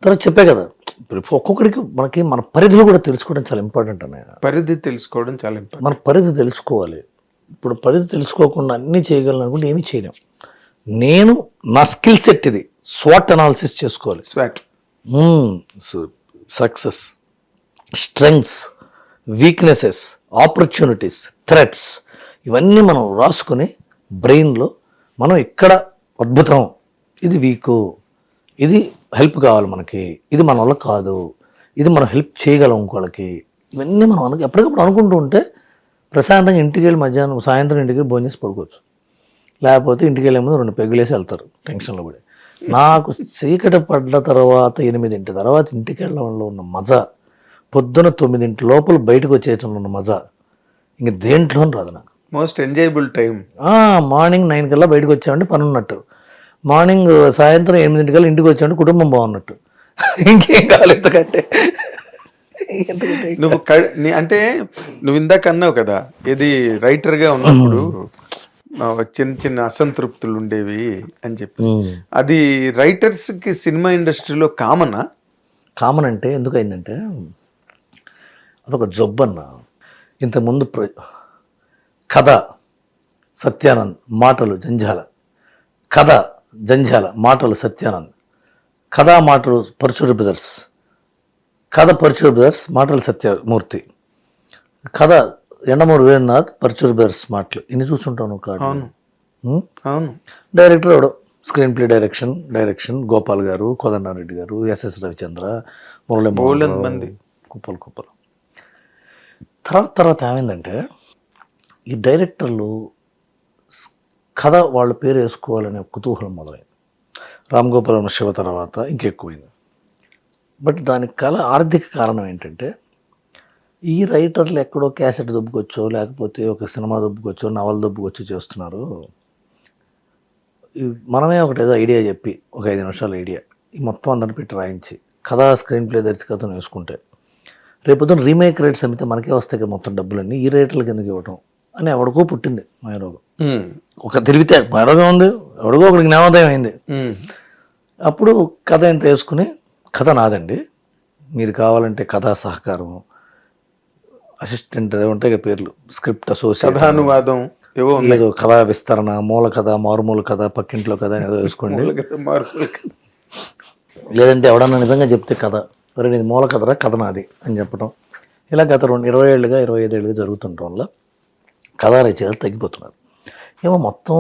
తర్వాత చెప్పే కదా, ఇప్పుడు ఒక్కొక్కడికి మనకి మన పరిధిలో కూడా తెలుసుకోవడం చాలా ఇంపార్టెంట్ అన్నయ్య. పరిధి తెలుసుకోవడం చాలా ఇంపార్టెంట్. మన పరిధి తెలుసుకోవాలి. ఇప్పుడు పరిధి తెలుసుకోకుండా అన్నీ చేయగలను అనుకుంటే ఏమీ చేయలేం. నేను నా స్కిల్ సెట్ ఇది, స్వాట్ అనాలిసిస్ చేసుకోవాలి. Swat, success, strengths, weaknesses, opportunities, threats, ఇవన్నీ మనం రాసుకొని బ్రెయిన్లో మనం ఇక్కడ అద్భుతం, ఇది వీకు, ఇది హెల్ప్ కావాలి మనకి, ఇది మన వల్ల కాదు, ఇది మనం హెల్ప్ చేయగలం ఇంకోళ్ళకి, ఇవన్నీ మనం ఎప్పటికప్పుడు అనుకుంటూ ఉంటే ప్రశాంతంగా ఇంటికి వెళ్ళి మధ్యాహ్నం సాయంత్రం ఇంటికి వెళ్ళి భోజనం చేసి పడుకోవచ్చు. లేకపోతే ఇంటికి వెళ్ళే ముందు 2 పెగ్గులేసి వెళ్తారు టెన్షన్లో పడి. నాకు చీకటి పడ్డ తర్వాత 8 తర్వాత ఇంటికి వెళ్ళడంలో ఉన్న మజా, పొద్దున 9 లోపల బయటకు వచ్చేయటంలో ఉన్న మజా ఇంక దేంట్లోనూ రాదు నాకు. Most enjoyable time. మార్నింగ్ 9 కల్లా బయటకు వచ్చామంటే పని ఉన్నట్టు, మార్నింగ్ సాయంత్రం 8 కల్లా ఇంటికి వచ్చామంటే కుటుంబం బాగున్నట్టు. ఇంకేం కావాలి ఎందుకంటే నువ్వు అంటే నువ్వు ఇందాక అన్నావు కదా, ఇది రైటర్గా ఉన్నప్పుడు చిన్న చిన్న అసంతృప్తులు ఉండేవి అని చెప్పి. అది రైటర్స్కి సినిమా ఇండస్ట్రీలో కామనా? కామన్ అంటే ఎందుకు అయిందంటే అదొక జబ్బన్న. ఇంతకుముందు కథ సత్యానంద్, మాటలు జంజాల, కథ జంజాల, మాటలు సత్యానంద్, కథా మాటలు పరశురు బ్రదర్స్, కథ పరశురు బ్రదర్స్, మాటలు సత్యమూర్తి, కథ ఎండమూరి వేణునాథ్, పరశురు బ్రదర్స్ మాటలు. ఇన్ని చూస్తుంటాను. అవును. డైరెక్టర్ ఎవడో, స్క్రీన్ ప్లే డైరెక్షన్ గోపాల్ గారు, కోదండారెడ్డి గారు, ఎస్ఎస్ రవిచంద్ర, మంది, కుప్పలు. తర్వాత ఏమైందంటే ఈ డైరెక్టర్లు కథ వాళ్ళ పేరు వేసుకోవాలనే కుతూహలం మొదలైంది. రామ్ గోపాల్ శివ తర్వాత ఇంకెక్కువైంది. బట్ దానికి ఆర్థిక కారణం ఏంటంటే ఈ రైటర్లు ఎక్కడో క్యాసెట్ దొబ్బుకొచ్చో, లేకపోతే ఒక సినిమా దొబ్బుకొచ్చో, నవల దొబ్బుకొచ్చో చేస్తున్నారు. మనమే ఏదో ఐడియా చెప్పి ఒక 5 నిమిషాల ఐడియా ఈ మొత్తం అందరిని పెట్టి రాయించి కథా స్క్రీన్ ప్లే దర్శకత్వం వేసుకుంటే రేపొద్దున రీమేక్ రైట్స్ అమ్మితే మనకే వస్తాయి కదా మొత్తం డబ్బులన్నీ, ఈ రైటర్లకు ఎందుకు ఇవ్వటం అని ఎవడికో పుట్టింది మాయరోగం. ఒక తిరిగితే మాయరోగం ఉంది, ఎవడికో ఒకడికి జ్ఞానోదయం అయింది. అప్పుడు కథ ఎంత వేసుకుని, కథ నాదండి, మీరు కావాలంటే కథా సహకారం, అసిస్టెంట్ ఉంటాయి పేర్లు, స్క్రిప్ట్ అసోసియేట్, కథానువాదం, ఏదో కథా విస్తరణ, మూల కథ, మారుమూల కథ, పక్కింట్లో కథ ఏదో వేసుకోండి. లేదంటే ఎవడన్నా నిజంగా చెప్తే కథ, మరి నీది మూల కథరా, కథ నాది అని చెప్పడం. ఇలా గత 20 ఏళ్ళుగా 25 ఏళ్ళుగా జరుగుతుండటం వల్ల కథా రచయితలు తగ్గిపోతున్నారు. ఏమో మొత్తం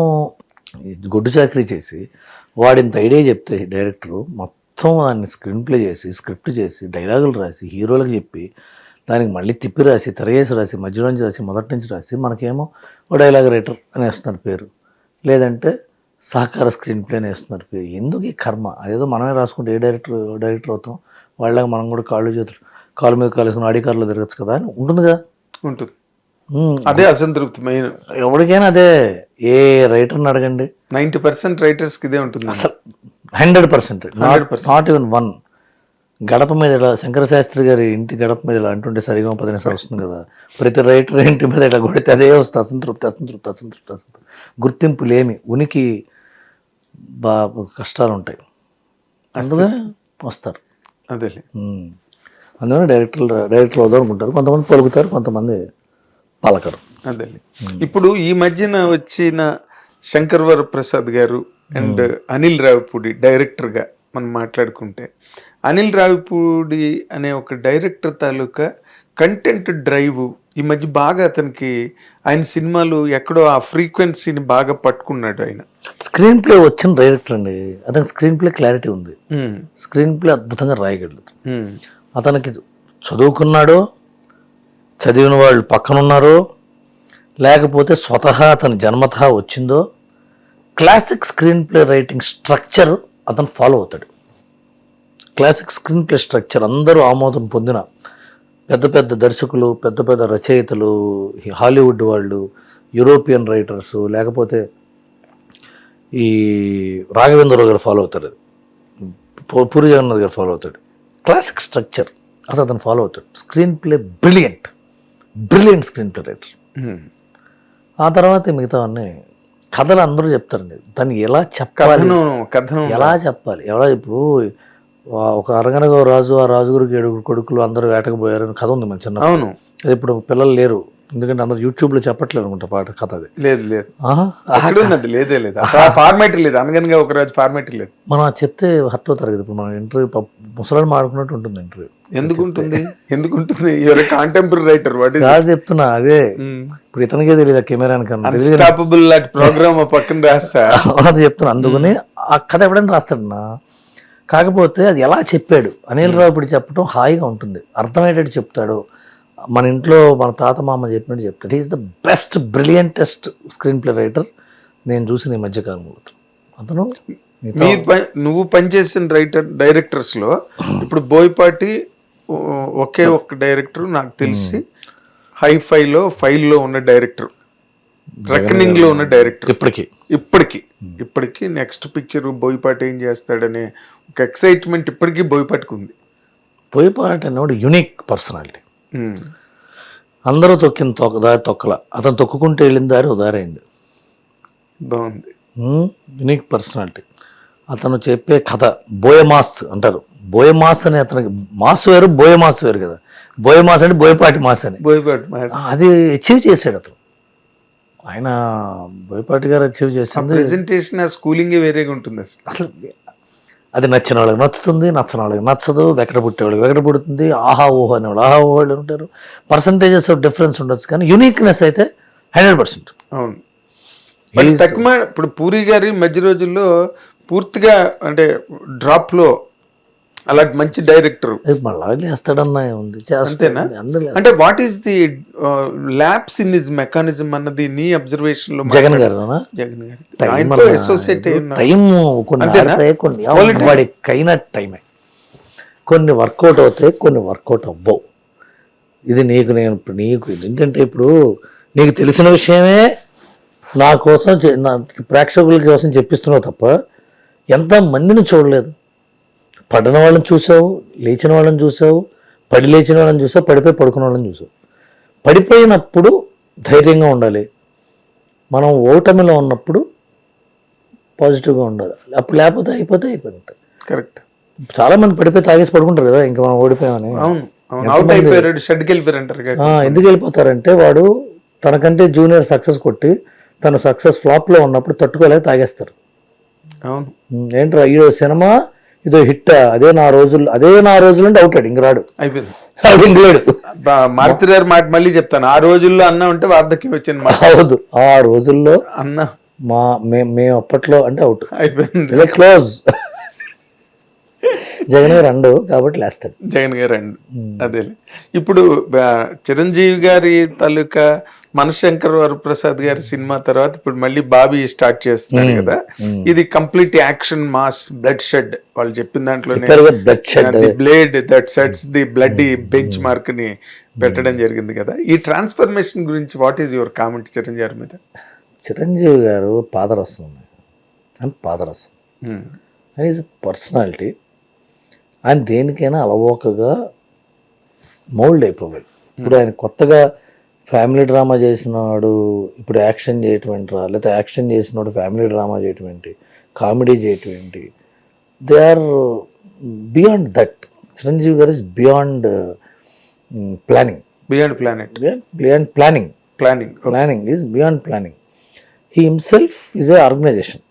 గొడ్డు చాకరీ చేసి వాడింత ఐడియా చెప్తే డైరెక్టరు మొత్తం దాన్ని స్క్రీన్ ప్లే చేసి, స్క్రిప్ట్ చేసి, డైలాగులు రాసి, హీరోలకు చెప్పి, దానికి మళ్ళీ తిప్పి రాసి, తెరయేసి రాసి, మధ్యలోంచి రాసి, మొదటి నుంచి రాసి, మనకేమో ఓ డైలాగ్ రైటర్ అని వేస్తున్నారు పేరు, లేదంటే సహకార స్క్రీన్ ప్లే అని వేస్తున్నారు పేరు. ఎందుకు ఈ కర్మ? అదేదో మనమే రాసుకుంటే ఏ డైరెక్టర్ అవుతాం, వాళ్ళగా మనం కూడా కాళ్ళు మీద కాలేసుకుని ఆడికారులో తిరగచ్చు కదా అని ఉంటుందిగా. ఉంటుంది. అదే అసంతృప్తి మెయిన్. ఎవరికైనా అదే. ఏ రైటర్ని అడగండి, 90% రైటర్స్కి ఇదే ఉంటుంది. అసలు 100%, నాట్ ఈవెన్ 1. గడప మీద ఇలా శంకరశాస్త్రి గారి ఇంటి గడప మీద ఇలా అంటుంటే సరిగా 10 నిమిషాలు వస్తుంది కదా, ప్రతి రైటర్ ఇంటి మీద ఇలా కొడితే అదే వస్తుంది. అసంతృప్తి. గుర్తింపు లేమి, ఉనికి కష్టాలు ఉంటాయి, అందుకనే వస్తారు. అదే అందుకని డైరెక్టర్లు వదలనుకుంటారు, కొంతమంది పలుకుతారు, కొంతమంది పలకరు. అదే. ఇప్పుడు ఈ మధ్యన వచ్చిన శంకర్ వరప్రసాద్ గారు అండ్ అనిల్ రావిపూడి డైరెక్టర్గా మనం మాట్లాడుకుంటే, అనిల్ రావిపూడి అనే ఒక డైరెక్టర్ తాలూకా కంటెంట్ డ్రైవ్ ఈ మధ్య బాగా అతనికి, ఆయన సినిమాలు ఎక్కడో ఆ ఫ్రీక్వెన్సీని బాగా పట్టుకున్నాడు. ఆయన స్క్రీన్ ప్లే వచ్చిన డైరెక్టర్ అండి, అతనికి స్క్రీన్ ప్లే క్లారిటీ ఉంది, స్క్రీన్ ప్లే అద్భుతంగా రాయగలదు. అతనికి చదువుకున్నాడో, చదివిన వాళ్ళు పక్కనున్నారో, లేకపోతే స్వతహా అతని జన్మతహా వచ్చిందో, classic screen play writing structure అతను ఫాలో అవుతాడు. క్లాసిక్ స్క్రీన్ ప్లే స్ట్రక్చర్ అందరూ ఆమోదం పొందిన పెద్ద పెద్ద దర్శకులు, పెద్ద పెద్ద రచయితలు, హాలీవుడ్ వాళ్ళు, యూరోపియన్ రైటర్సు, లేకపోతే ఈ రాఘవేంద్రరావు గారు ఫాలో అవుతారు, పూరి జగన్నాథ్ గారు ఫాలో అవుతాడు. క్లాసిక్ స్ట్రక్చర్ అతను ఫాలో అవుతాడు. Screen play brilliant screen play writer. ఆ తర్వాత మిగతావన్నీ కథలు అందరూ చెప్తారండి, దాన్ని ఎలా చెప్పాలి, ఎలా చెప్పాలి. ఇప్పుడు ఒక అరగనగా రాజు, ఆ రాజుగారికి 7 కొడుకులు అందరూ వేటకు పోయారని కథ ఉంది మన చిన్న. అవును. అది ఇప్పుడు పిల్లలు లేరు, ఎందుకంటే అందరు యూట్యూబ్లో చెప్పట్లేదు అనుకుంటా పాట కథ. అది లేదు ఉన్నది లేదే లేదు, ఫార్మాట్ లేదు, అనగనగా ఒక రాజు ఫార్మాట్ లేదు. మనం చెప్తే హర్ట్ అవుతారు కదా. ఇప్పుడు మనం ఇంటర్వ్యూ ముసలాన్ని మాడుకున్నట్టు ఉంటుంది ఇంటర్వ్యూ. ఎందుకుంటుంది కాంటెంపరీ రైటర్ కాదు చెప్తున్నా. అదే ఇప్పుడు ఇతనికే తెలియదు కెమెరా కన్నా అన్స్టాపబుల్ ప్రోగ్రామ్ పక్కన రాస్తా అది చెప్తున్నా. అందుకని ఆ కథ ఎప్పుడైనా రాస్తాడన్నా. కాకపోతే అది ఎలా చెప్పాడు అనిల్ రావు ఇప్పుడు చెప్పడం హాయిగా ఉంటుంది, అర్థమయ్యేటట్టు చెప్తాడు. మన ఇంట్లో మన తాత మామ చెప్పినట్టు చెప్తాడు. Is the best brilliantest screenplay writer నేను చూసిన ఈ మధ్యకాలంలో. అతను నువ్వు పనిచేసిన డైరెక్టర్స్ లో ఇప్పుడు బోయపాటి ఒకే ఒక్క డైరెక్టర్ నాకు తెలిసి హైఫైలో ఫైల్లో ఉన్న డైరెక్టర్, రెకనింగ్ లో ఉన్న డైరెక్టర్ ఇప్పటికి నెక్స్ట్ పిక్చర్ బోయపాటి ఏం చేస్తాడనే ఒక ఎక్సైట్మెంట్ ఇప్పటికీ బోయపాటికి ఉంది. బోయపాటి అనేవాడు యూనిక్ పర్సనాలిటీ. అందరూ తొక్కిన దారి తొక్కల, అతను తొక్కుకుంటూ వెళ్ళిన దారి ఓ దారి అయింది. బాగుంది. Unique personality. అతను చెప్పే కథ బోయమాస్ అంటారు. బోయమాస్ అని అతనికి మాస్ వేరు, బోయమాస్ వేరు కదా. బోయమాస్ అంటే బోయపాటి మాస్ అని. అది అచీవ్ చేశాడు అతను. ఆయన బోయపాటి గారు అచీవ్ చేసింది. ప్రెజెంటేషన్ స్కూలింగ్ వేరేగా ఉంటుంది అసలు. అది నచ్చిన వాళ్ళకి నచ్చుతుంది, నచ్చని వాళ్ళకి నచ్చదు. వెకట పుట్టేవాళ్ళకి వెకట పుడుతుంది. ఆహా ఊహో అనేవాళ్ళు ఆహా ఊహో వాళ్ళు ఉంటారు. పర్సంటేజెస్ ఆఫ్ డిఫరెన్స్ ఉండొచ్చు, కానీ యూనిక్నెస్ అయితే 100%. అవును. తక్కువ. ఇప్పుడు పూరి గారి మధ్య రోజుల్లో పూర్తిగా అంటే డ్రాప్ లో అలాంటి మంచి డైరెక్టర్ మళ్ళీ వేస్తాడన్నా ఉంది. అంతేనా? అంటే what is the lapse in his mechanism అన్నది నీ అబ్జర్వేషన్ లో? జగన్ గారు అసోసియేట్ వాడికైనా టైమే. కొన్ని వర్కౌట్ అవుతాయి, కొన్ని వర్కౌట్ అవ్వవు. ఇది నీకు ఏంటంటే ఇప్పుడు నీకు తెలిసిన విషయమే నా కోసం ప్రేక్షకుల కోసం చెప్పిస్తున్నావు తప్ప ఎంత మందిని చూడలేదు. పడిన వాళ్ళని చూసావు, లేచిన వాళ్ళని చూసావు, పడి లేచిన వాళ్ళని చూసావు, పడిపోయి పడుకున్న వాళ్ళని చూసావు. పడిపోయినప్పుడు ధైర్యంగా ఉండాలి. మనం ఓటమిలో ఉన్నప్పుడు పాజిటివ్గా ఉండాలి. అప్పుడు లేకపోతే అయిపోయినట్టు. కరెక్ట్. చాలా మంది పడిపోయి తాగేసి పడుకుంటారు కదా, ఇంకా మనం ఓడిపోయామని. ఎందుకు వెళ్ళిపోతారంటే వాడు తనకంటే జూనియర్ సక్సెస్ కొట్టి తను సక్సెస్ ఫ్లాప్లో ఉన్నప్పుడు తట్టుకోలేక తాగేస్తారు. అవును. ఏంట్రా ఈ సినిమా ఇదో హిట్, అదే నా రోజుల్లో అంటే అవుతాడు, ఇంక రాడు, అయిపోయింది. మారుతిరారు మాట మళ్ళీ చెప్తాను, ఆ రోజుల్లో అన్న ఉంటే వార్ధక్యం వచ్చింది. అవదు, ఆ రోజుల్లో అన్న మేము అప్పట్లో అంటే అవుట్ అయిపోయింది, క్లోజ్. జగన్ గారు అండు కాబట్టి లేస్తాడు. జగన్ గారు అండు. అదే ఇప్పుడు చిరంజీవి గారి తాలూకా మనశంకర్ వరప్రసాద్ గారి సినిమా తర్వాత ఇప్పుడు మళ్ళీ బాబీ స్టార్ట్ చేస్తున్నారు కదా. ఇది complete action mass blood shed. వాళ్ళు చెప్పిన దాంట్లోనే blade that sets the blood bench mark ని పెట్టడం జరిగింది కదా. ఈ ట్రాన్స్ఫర్మేషన్ గురించి what is your comment Chiranjeevi గారి మీద? చిరంజీవి గారు పాదరసం అండ్ ఈజ్ పర్సనాలిటీ. ఆయన దేనికైనా అలవోకగా మౌల్డ్ అయిపోవాలి. ఇప్పుడు ఆయన కొత్తగా ఫ్యామిలీ డ్రామా చేసినాడు, ఇప్పుడు యాక్షన్ చేయటం ఏంట్రా, లేకపోతే యాక్షన్ చేసినాడు ఫ్యామిలీ డ్రామా చేయటం ఏంటి, కామెడీ చేయటం ఏంటి. They are beyond that. Chiranjeevi గారు is beyond planning. Planning is beyond planning. He himself is a organization.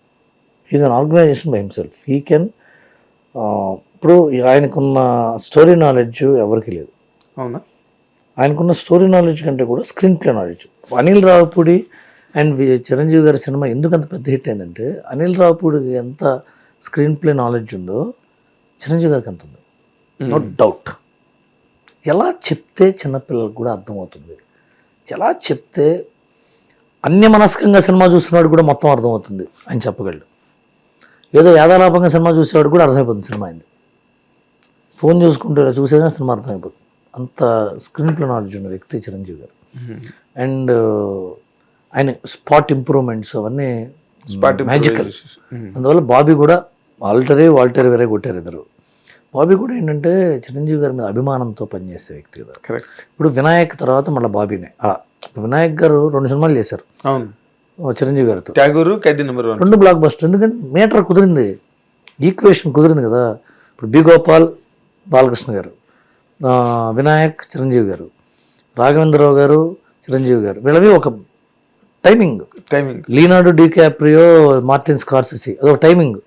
He is an organization by himself. He can. ఇప్పుడు ఆయనకున్న స్టోరీ నాలెడ్జ్ ఎవరికి లేదు. అవునా? ఆయనకున్న స్టోరీ నాలెడ్జ్ కంటే కూడా screen play knowledge. Anil Ravipudi and Chiranjeevi గారి సినిమా ఎందుకంత పెద్ద హిట్ అయిందంటే అనిల్ రావిపూడికి ఎంత స్క్రీన్ ప్లే నాలెడ్జ్ ఉందో చిరంజీవి గారికి అంత ఉంది, నో డౌట్. ఎలా చెప్తే చిన్నపిల్లలకు కూడా అర్థమవుతుంది, ఎలా చెప్తే అన్యమనస్కంగా సినిమా చూస్తున్నాడు కూడా మొత్తం అర్థమవుతుంది ఆయన చెప్పగలడు. ఏదో యాదాలాపంగా సినిమా చూసేవాడు కూడా అర్థమైపోతుంది సినిమా అయింది. ఫోన్ చూసుకుంటే చూసేదా సినిమా అర్థమైపోతుంది. అంత స్క్రీన్ ప్లే నాలెడ్జ్ ఉన్న వ్యక్తి చిరంజీవి గారు. అండ్ ఆయన స్పాట్ ఇంప్రూవ్మెంట్స్ అవన్నీ మ్యాజికల్. అందువల్ల బాబీ కూడా వాల్టరీ వేరే కొట్టారు ఇద్దరు. బాబీ కూడా ఏంటంటే చిరంజీవి గారి మీద అభిమానంతో పనిచేసే వ్యక్తి కదా. ఇప్పుడు వినాయక్ తర్వాత మళ్ళీ బాబీనే. వినాయక్ గారు 2 సినిమాలు చేశారు చిరంజీవి గారితో, 2 బ్లాక్ బస్టర్. ఎందుకంటే మీటర్ కుదిరింది, ఈక్వేషన్ కుదిరింది కదా. ఇప్పుడు బి గోపాల్ బాలకృష్ణ గారు, వినాయక్ చిరంజీవి గారు, రాఘవేంద్రరావు గారు చిరంజీవి గారు, వీళ్ళవి ఒక టైమింగ్. లీనార్డో డికాప్రియో మార్టిన్ స్కార్సిసి అదొక టైమింగ్.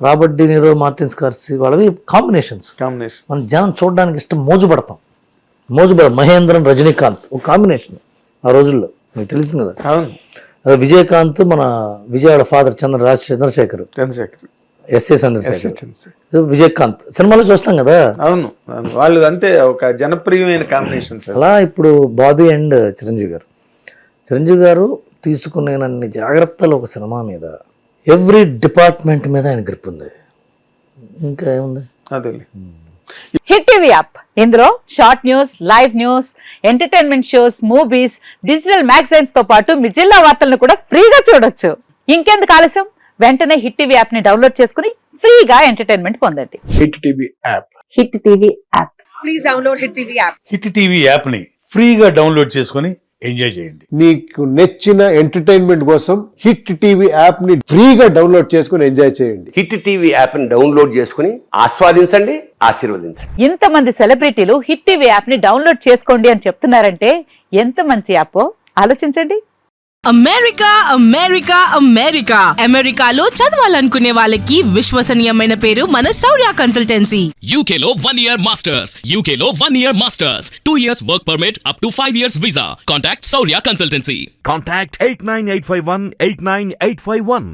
రాబర్ట్ డినీరో మార్టిన్ స్కార్సిసి వాళ్ళవి కాంబినేషన్స్. మన జనం చూడడానికి ఇష్టం, మోజుపడతాం. మహేంద్రన్ రజనీకాంత్ ఒక కాంబినేషన్ ఆ రోజుల్లో, మీకు తెలిసింది కదా. అదే విజయకాంత్ మన విజయవాడ ఫాదర్ చంద్రశేఖర్, ఎస్ఏ చంద్రశేఖర్, విజయకాంత్ సినిమాలో చూస్తాం కదా. అవును, వాళ్ళు అంతే ఒక జనప్రియమైన కాంబినేషన్. అలా ఇప్పుడు బాబీ అండ్ చిరంజీవి గారు తీసుకునేనన్ని జాగ్రత్తలు ఒక సినిమా మీద, ఎవ్రీ డిపార్ట్మెంట్ మీద ఆయన గ్రిప్ ఉంది. ఇంకా ఏముంది అదే. హిట్ టీవీ యాప్, ఇందులో short news, live news, entertainment shows, movies, digital magazines తో పాటు మీ జిల్లా వార్తలను కూడా ఫ్రీగా చూడొచ్చు. ఇంకెందుకు ఆలస్యం, వెంటనే హిట్ టీవీ యాప్ ని డౌన్లోడ్ చేసుకుని ఫ్రీగా ఎంటర్టైన్మెంట్ పొందండి. Hit TV app. Hit TV app. Please download hit TV app. Hit TV app ని ఫ్రీగా డౌన్లోడ్ చేసుకొని ఎంజాయ్ చేయండి. మీకు నచ్చిన ఎంటర్టైన్మెంట్ కోసం హిట్ టీవీ యాప్ ని ఫ్రీగా డౌన్లోడ్ చేసుకుని ఎంజాయ్ చేయండి. హిట్ టీవీ యాప్ ని డౌన్లోడ్ చేసుకుని ఆస్వాదించండి, ఆశీర్వదించండి. ఇంతమంది సెలబ్రిటీలు హిట్ టీవీ యాప్ ని డౌన్లోడ్ చేసుకోండి అని చెప్తున్నారంటే ఎంత మంచి యాప్ ఆలోచించండి. అమెరికాలో చదవాలనుకునే వాళ్ళకి విశ్వసనీయమైన పేరు మన శౌర్య కన్సల్టెన్సీ. UK లో 1 year masters, UK లో 1 year masters, 2 years work permit up to 5 years visa. Contact Saurya Consultancy. Contact 89851 89851.